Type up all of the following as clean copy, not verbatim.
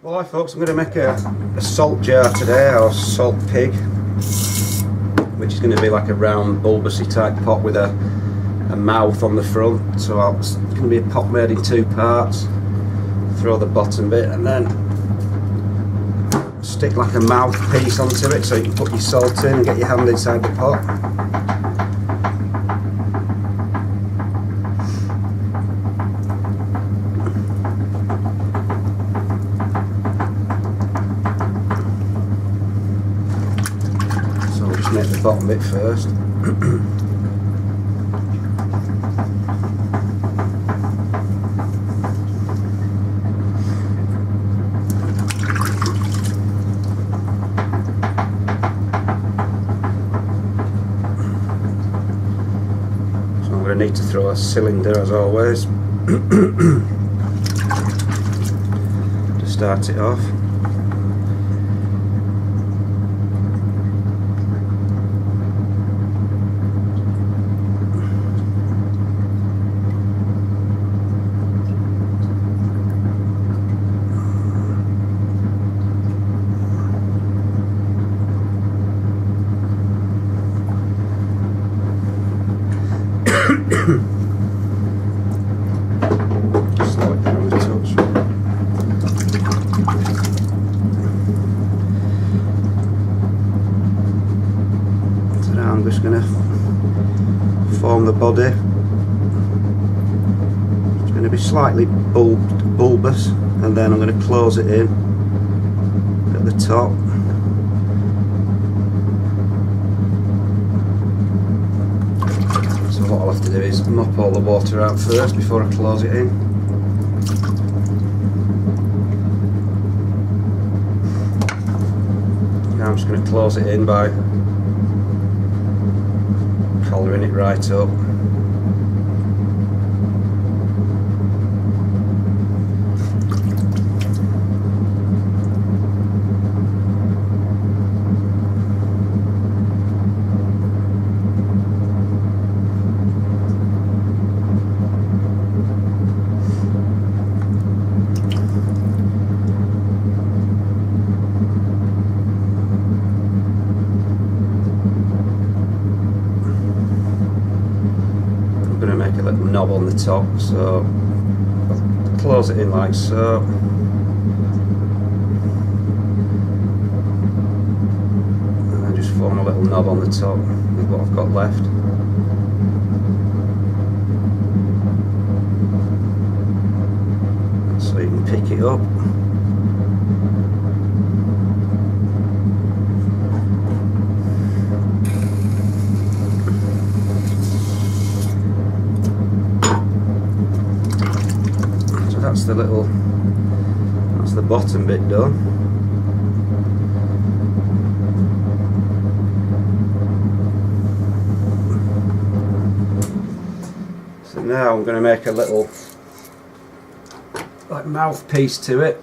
Well, hi folks, I'm going to make a salt jar today, or salt pig, which is going to be like a round bulbousy type pot with a mouth on the front. So it's going to be a pot made in two parts. Throw the bottom bit and then stick like a mouthpiece onto it so you can put your salt in and get your hand inside the pot. Make the bottom bit first. So I'm going to need to throw a cylinder as always to start it off. Slow it down a touch. So now I'm just going to form the body. It's going to be slightly bulbous, and then I'm going to close it in at the top. What I'll have to do is mop all the water out first before I close it in. Now I'm just going to close it in by collaring it right up. Make a little knob on the top, so I'll close it in like so. And then just form a little knob on the top with what I've got left. So you can pick it up. That's the bottom bit done. So now I'm going to make a little like mouthpiece to it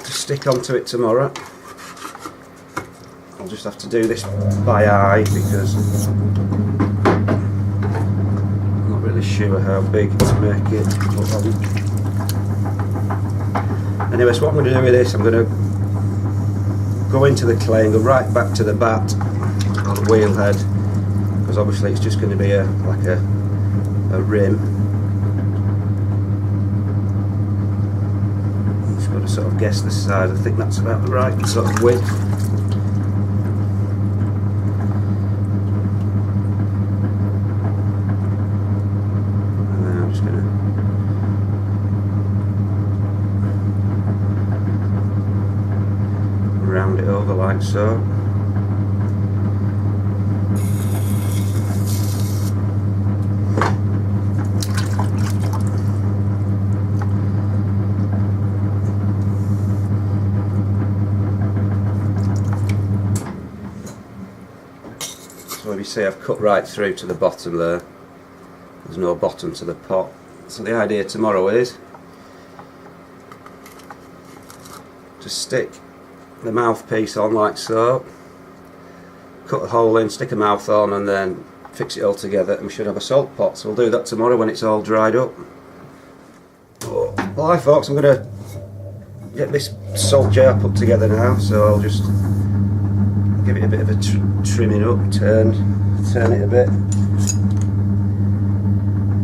to stick onto it tomorrow. I'll just have to do this by eye because I'm not really sure how big to make it. Anyway, so what I'm going to do with this, I'm going to go into the clay and go right back to the bat or the wheel head, because obviously it's just going to be like a rim. Just got to sort of guess the size. I think that's about the right sort of width. And then I'm just going to round it over like so. So if you see, I've cut right through to the bottom there. There's no bottom to the pot. So the idea tomorrow is to stick the mouthpiece on like so, cut a hole in, stick a mouth on, and then fix it all together, and we should have a salt pot. So we'll do that tomorrow when it's all dried up. Well, hi folks, I'm going to get this salt jar put together now, so I'll just give it a bit of a trimming up, turn it a bit.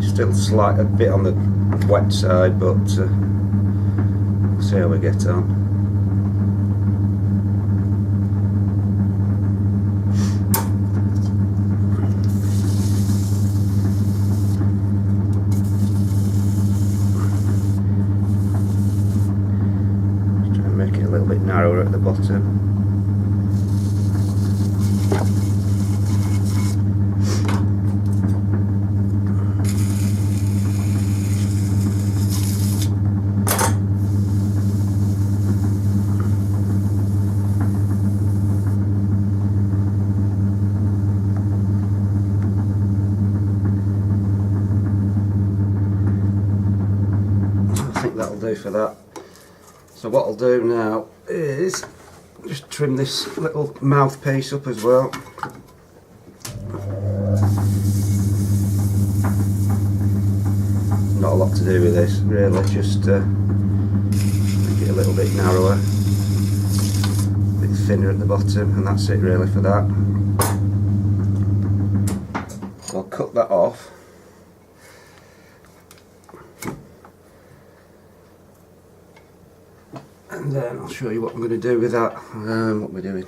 Still a bit on the wet side, but we'll see how we get on. Make it a little bit narrower at the bottom. I think that'll do for that. So what I'll do now is just trim this little mouthpiece up as well. Not a lot to do with this really, just make it a little bit narrower, a bit thinner at the bottom, and that's it really for that. So I'll cut that off. And then I'll show you what I'm going to do with that, what we're doing.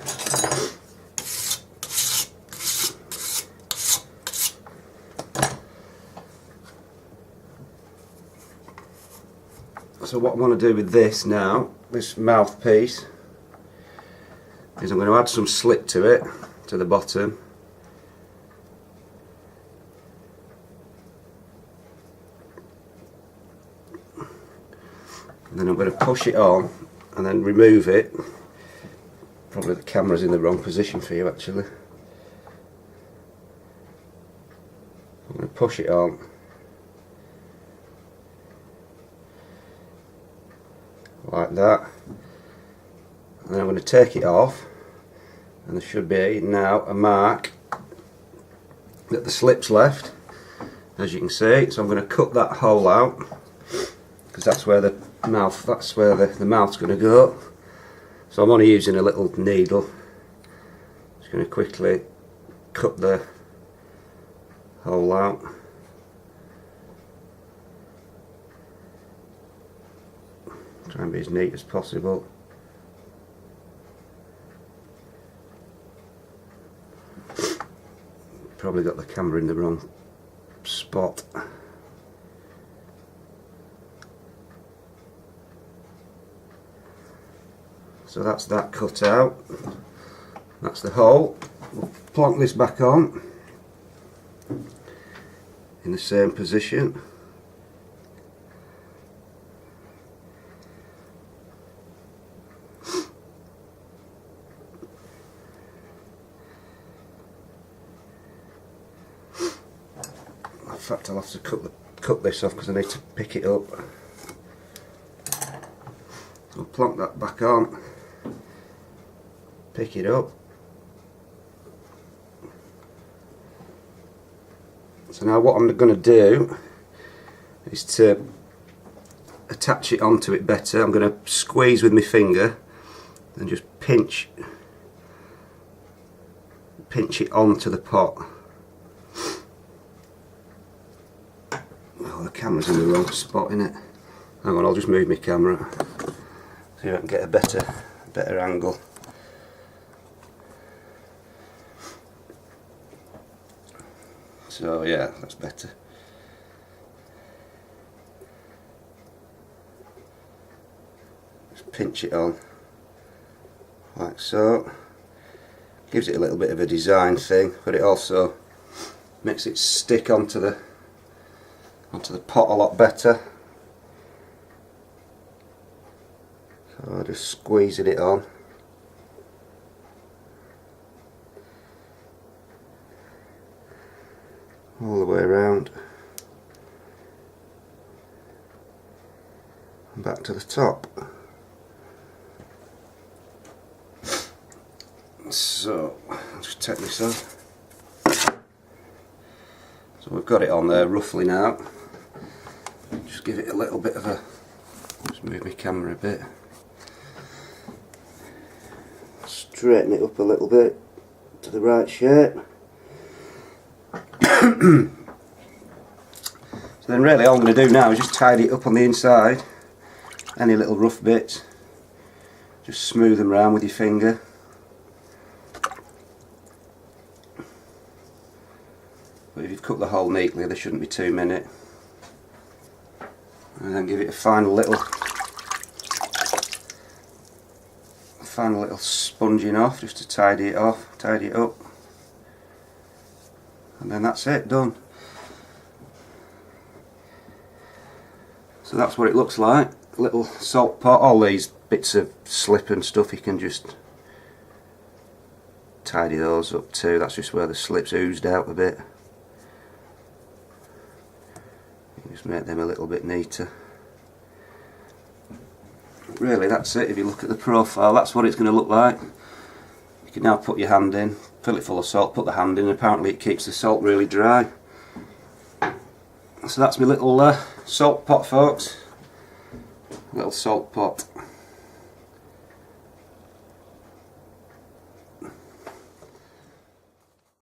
So what I want to do with this now, this mouthpiece, is I'm going to add some slip to it, to the bottom. And then I'm going to push it on and then remove it. Probably the camera's in the wrong position for you actually. I'm going to push it on. Like that. And then I'm going to take it off, and there should be now a mark that the slip's left, as you can see. So I'm going to cut that hole out, because that's where the mouth's going to go. So I'm only using a little needle. Just going to quickly cut the hole out. Try and be as neat as possible. Probably got the camera in the wrong spot. So that's that cut out. That's the hole. We'll plonk this back on in the same position. In fact, I'll have to cut this off because I need to pick it up. So I'll plonk that back on. Pick it up. So now what I'm going to do is to attach it onto it better. I'm going to squeeze with my finger and just pinch it onto the pot. Oh, the camera's in the wrong spot, innit? Hang on, I'll just move my camera so I can get a better angle. So yeah, that's better. Just pinch it on like so. Gives it a little bit of a design thing, but it also makes it stick onto the pot a lot better. So I'm just squeezing it on. All the way around and back to the top. So I'll just take this off. So we've got it on there roughly now. Just give it a little bit of a, just move my camera a bit. straighten it up a little bit to the right shape. So then really all I'm going to do now is just tidy it up on the inside. Any little rough bits, just smooth them around with your finger. But if you've cut the hole neatly, there shouldn't be too many. And then give it a final little sponging off, just to tidy it off, tidy it up. And then that's it, done. So that's what it looks like. A little salt pot. All these bits of slip and stuff, you can just tidy those up too. That's just where the slip's oozed out a bit. Just make them a little bit neater. Really, that's it. If you look at the profile, that's what it's going to look like. You can now put your hand in, fill it full of salt, put the hand in, and apparently it keeps the salt really dry. So that's my little salt pot, folks. Little salt pot.